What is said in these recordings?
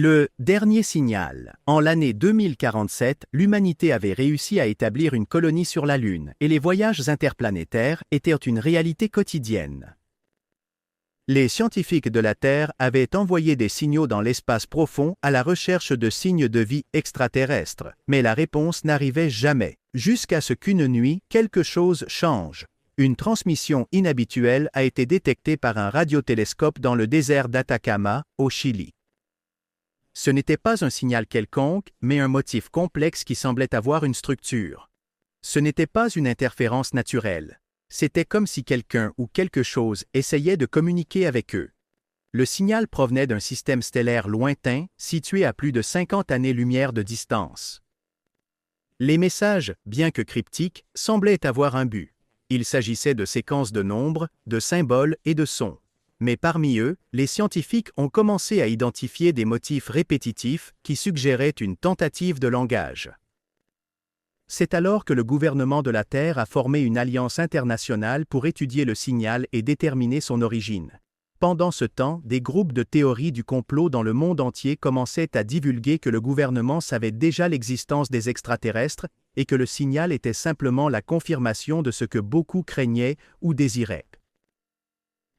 Le dernier signal. En l'année 2047, l'humanité avait réussi à établir une colonie sur la Lune et les voyages interplanétaires étaient une réalité quotidienne. Les scientifiques de la Terre avaient envoyé des signaux dans l'espace profond à la recherche de signes de vie extraterrestres, mais la réponse n'arrivait jamais, jusqu'à ce qu'une nuit, quelque chose change. Une transmission inhabituelle a été détectée par un radiotélescope dans le désert d'Atacama, au Chili. Ce n'était pas un signal quelconque, mais un motif complexe qui semblait avoir une structure. Ce n'était pas une interférence naturelle. C'était comme si quelqu'un ou quelque chose essayait de communiquer avec eux. Le signal provenait d'un système stellaire lointain, situé à plus de 50 années-lumière de distance. Les messages, bien que cryptiques, semblaient avoir un but. Il s'agissait de séquences de nombres, de symboles et de sons. Mais parmi eux, les scientifiques ont commencé à identifier des motifs répétitifs qui suggéraient une tentative de langage. C'est alors que le gouvernement de la Terre a formé une alliance internationale pour étudier le signal et déterminer son origine. Pendant ce temps, des groupes de théories du complot dans le monde entier commençaient à divulguer que le gouvernement savait déjà l'existence des extraterrestres et que le signal était simplement la confirmation de ce que beaucoup craignaient ou désiraient.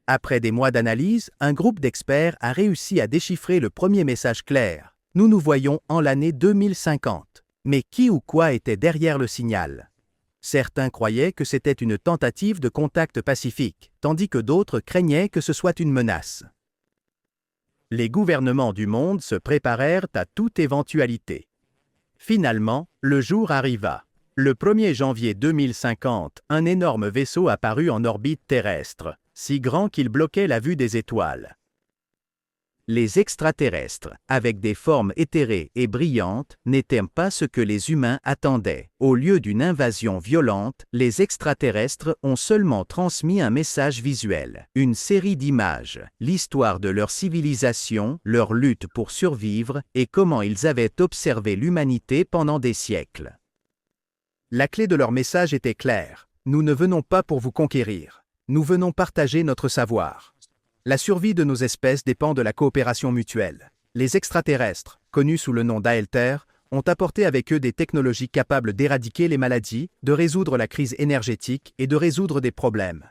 Après des mois d'analyse, un groupe d'experts a réussi à déchiffrer le premier message clair. Nous nous voyons en l'année 2050. Mais qui ou quoi était derrière le signal? Certains croyaient que c'était une tentative de contact pacifique, tandis que d'autres craignaient que ce soit une menace. Les gouvernements du monde se préparèrent à toute éventualité. Finalement, le jour arriva. Le 1er janvier 2050, un énorme vaisseau apparut en orbite terrestre, si grand qu'il bloquait la vue des étoiles. Les extraterrestres, avec des formes éthérées et brillantes, n'étaient pas ce que les humains attendaient. Au lieu d'une invasion violente, les extraterrestres ont seulement transmis un message visuel, une série d'images, l'histoire de leur civilisation, leur lutte pour survivre et comment ils avaient observé l'humanité pendant des siècles. La clé de leur message était claire. Nous ne venons pas pour vous conquérir. Nous venons partager notre savoir. La survie de nos espèces dépend de la coopération mutuelle. Les extraterrestres, connus sous le nom d'Aelter, ont apporté avec eux des technologies capables d'éradiquer les maladies, de résoudre la crise énergétique et de résoudre des problèmes.